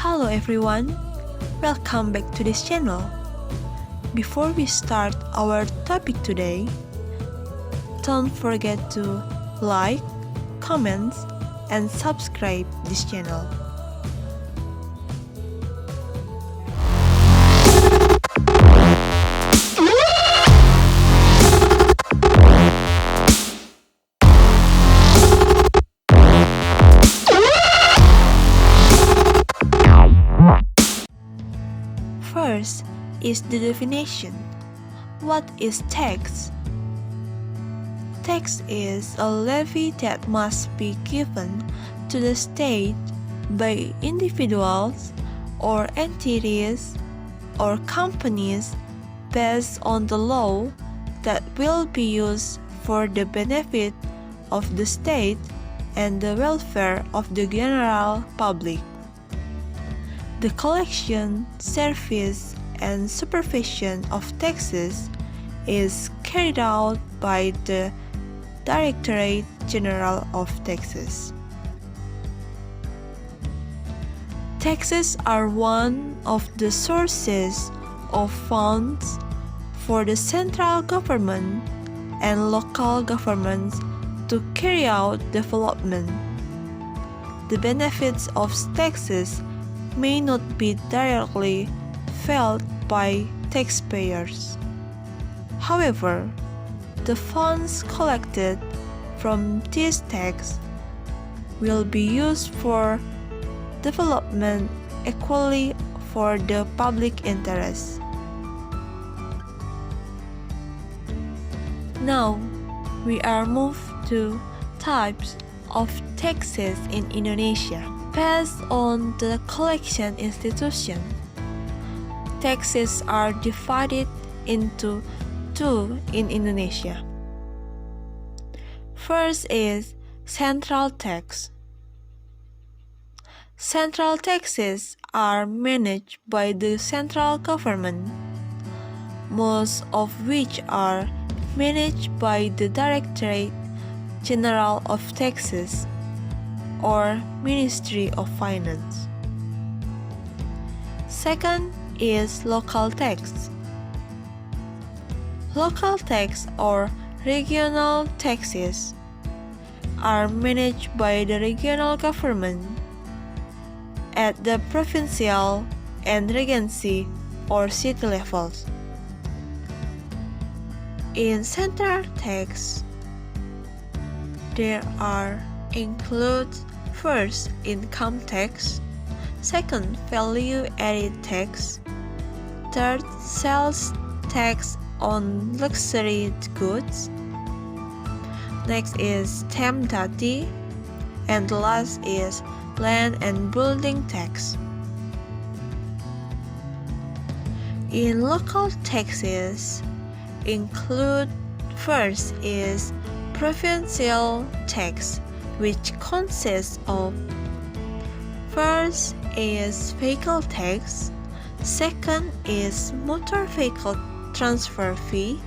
Hello everyone, welcome back to this channel. Before we start our topic today, don't forget to like, comment, and subscribe this channel. First is the definition. What is tax? Tax is a levy that must be given to the state by individuals or entities or companies based on the law that will be used for the benefit of the state and the welfare of the general public. The collection, service, and supervision of taxes is carried out by the Directorate General of Taxes. Taxes are one of the sources of funds for the central government and local governments to carry out development. The benefits of taxes may not be directly felt by taxpayers. However, the funds collected from this tax will be used for development equally for the public interest. Now, we are moved to types of taxes in Indonesia. Based on the collection institution, taxes are divided into two in Indonesia. First is central tax. Central taxes are managed by the central government, most of which are managed by the Directorate General of Taxes or Ministry of Finance. Second is local tax. Local tax or regional taxes are managed by the regional government at the provincial and regency or city levels. In central tax, there are includes first income tax, second value-added tax, third sales tax on luxury goods, next is stamp duty, and the last is land and building tax. In local taxes include first is provincial tax, which consists of first is vehicle tax, second is motor vehicle transfer fee,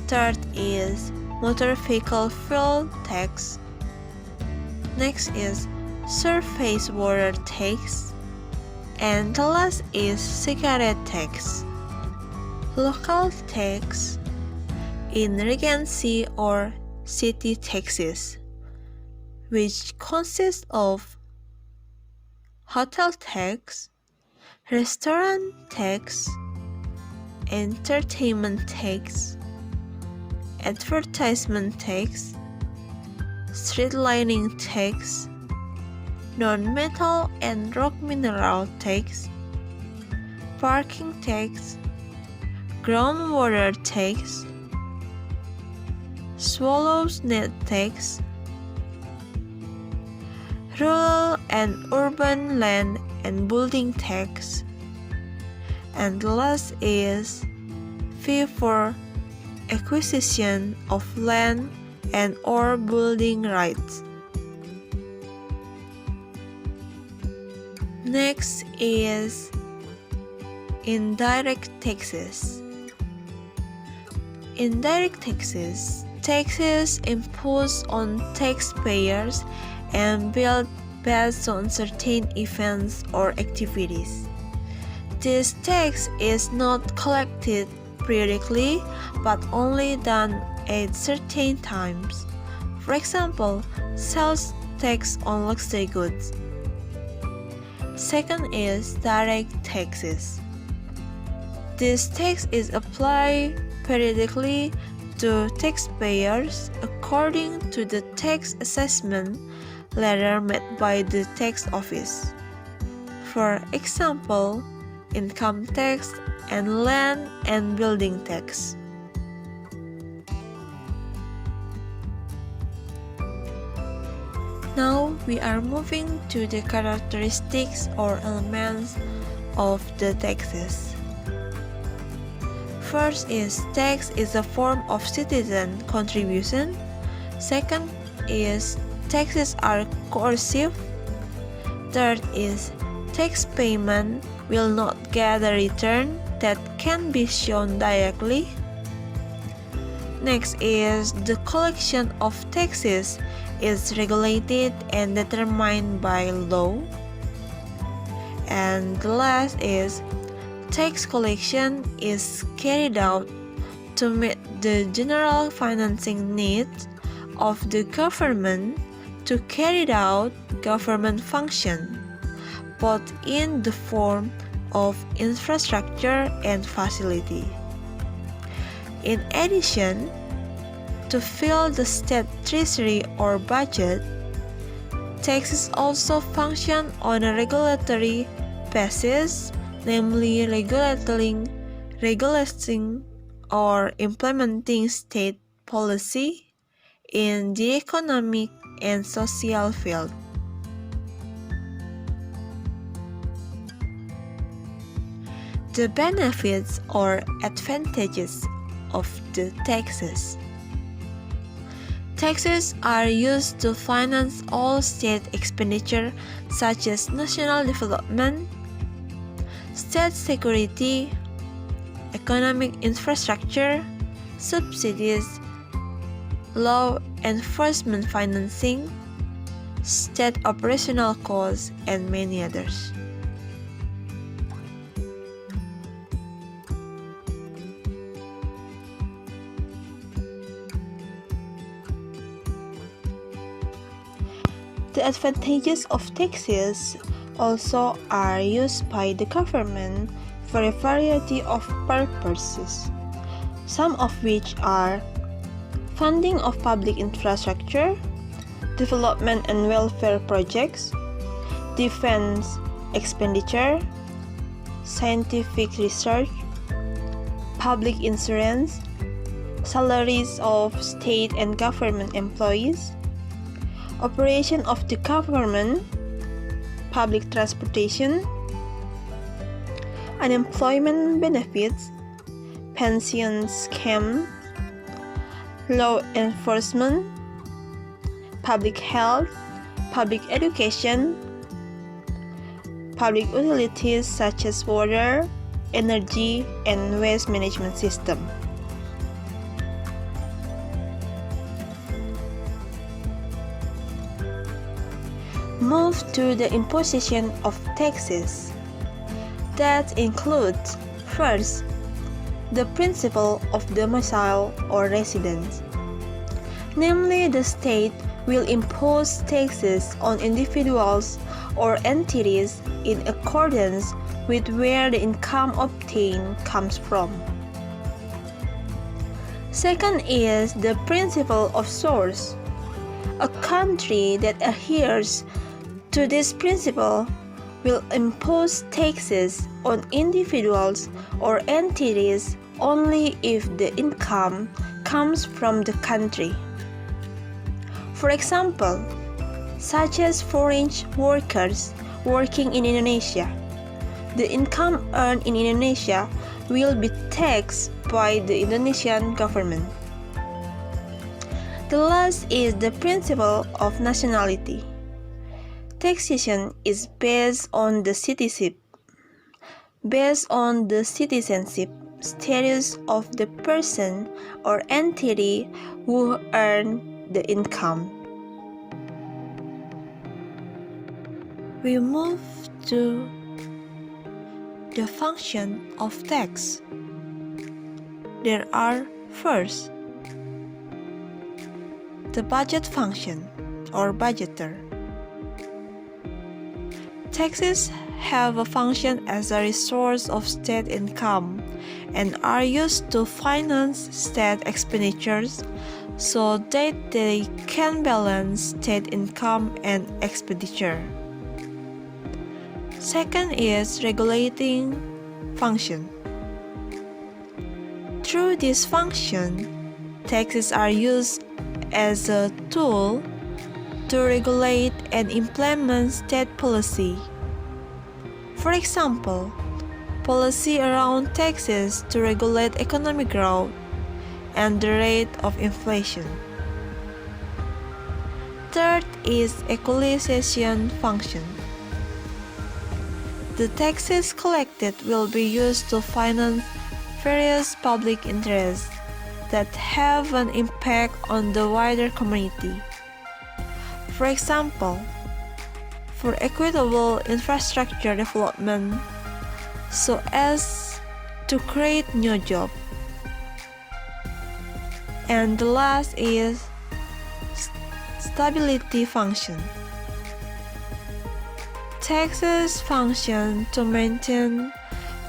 third is motor vehicle fuel tax, next is surface water tax, and the last is cigarette tax. Local tax in regency or city taxes, which consists of hotel tax, restaurant tax, entertainment tax, advertisement tax, street lighting tax, non-metal and rock mineral tax, parking tax, groundwater tax, swallows net tax, rural and urban land and building tax, and the last is fee for acquisition of land and or building rights. Next is indirect taxes. Indirect taxes imposed on taxpayers and billed based on certain events or activities. This tax is not collected periodically but only done at certain times. For example, sales tax on luxury goods. Second is direct taxes. This tax is applied periodically to taxpayers according to the tax assessment letter made by the tax office. For example, income tax and land and building tax. Now we are moving to the characteristics or elements of the taxes. First is tax is a form of citizen contribution. Second is taxes are coercive. Third is tax payment will not get a return that can be shown directly. Next is the collection of taxes is regulated and determined by law. And the last is tax collection is carried out to meet the general financing needs of the government to carry out government function, both in the form of infrastructure and facility. In addition, to fill the state treasury or budget, taxes also function on a regulatory basis, namely regulating or implementing state policy in the economic and social field. The benefits or advantages of the taxes. Taxes are used to finance all state expenditure such as national development, state security, economic infrastructure, subsidies, law enforcement financing, state operational costs, and many others. The advantages of taxes also are used by the government for a variety of purposes, some of which are funding of public infrastructure, development and welfare projects, defense expenditure, scientific research, public insurance, salaries of state and government employees, operation of the government, public transportation, unemployment benefits, pension scheme, law enforcement, public health, public education, public utilities such as water, energy, and waste management system. Move to the imposition of taxes. That includes, first, the principle of domicile or residence. Namely, the state will impose taxes on individuals or entities in accordance with where the income obtained comes from. Second is the principle of source. A country that adheres to this principle will impose taxes on individuals or entities only if the income comes from the country. For example, such as foreign workers working in Indonesia, the income earned in Indonesia will be taxed by the Indonesian government. The last is the principle of nationality. Taxation is based on the citizenship status of the person or entity who earned the income. We move to the function of tax. There are first, the budget function or budgeter. Taxes have a function as a resource of state income and are used to finance state expenditures so that they can balance state income and expenditure. Second is regulating function. Through this function, taxes are used as a tool to regulate and implement state policy. For example, policy around taxes to regulate economic growth and the rate of inflation. Third is equalization function. The taxes collected will be used to finance various public interests that have an impact on the wider community. For example, for equitable infrastructure development so as to create new jobs. And the last is stability function. Taxes function to maintain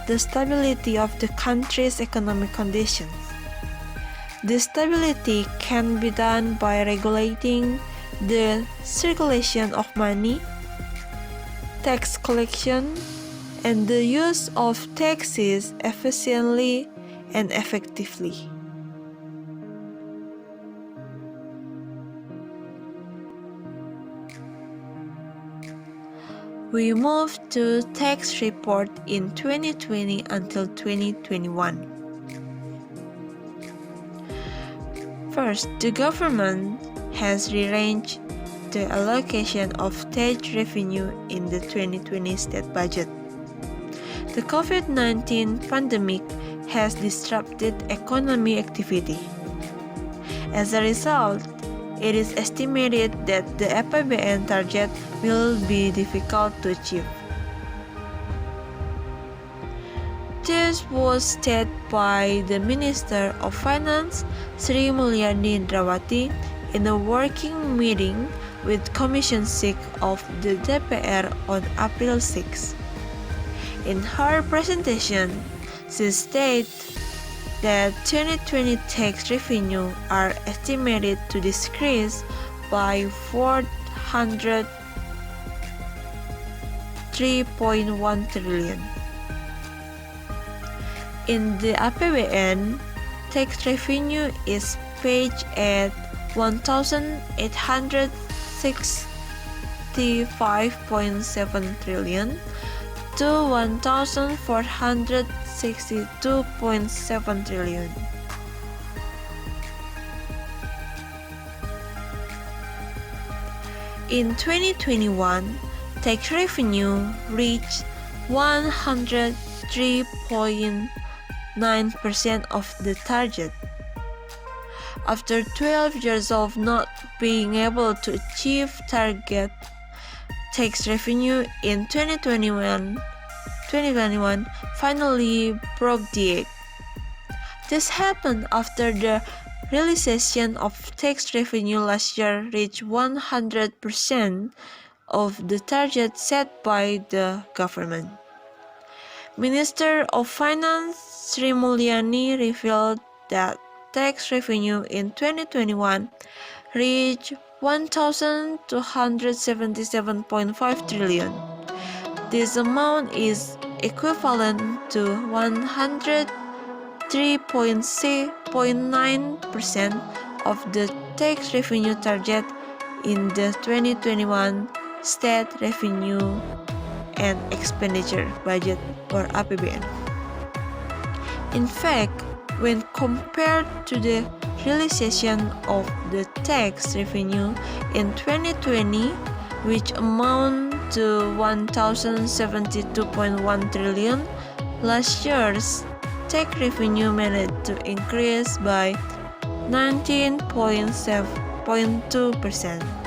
the stability of the country's economic conditions. This stability can be done by regulating the circulation of money, tax collection, and the use of taxes efficiently and effectively. We move to tax report in 2020 until 2021. First, the government has rearranged the allocation of tax revenue in the 2020 state budget. The COVID-19 pandemic has disrupted economic activity. As a result, it is estimated that the APBN target will be difficult to achieve. This was stated by the Minister of Finance, Sri Mulyani Indrawati, in a working meeting with Commission 6 of the DPR on April 6. In her presentation, she stated that 2020 tax revenue are estimated to decrease by 403.1 trillion. In the APBN, tax revenue is paid at 1,865.7 trillion to 1,462.7 trillion. In 2021, tax revenue reached 103.9% of the target. After 12 years of not being able to achieve target, tax revenue in 2021 finally broke the egg. This happened after the realization of tax revenue last year reached 100% of the target set by the government. Minister of Finance Sri Mulyani revealed that tax revenue in 2021 reached 1,277.5 trillion. This amount is equivalent to 103.9% of the tax revenue target in the 2021 State Revenue and Expenditure Budget or APBN. In fact, when compared to the realization of the tax revenue in 2020, which amount to 1,072.1 trillion, last year's tax revenue managed to increase by 19.2%.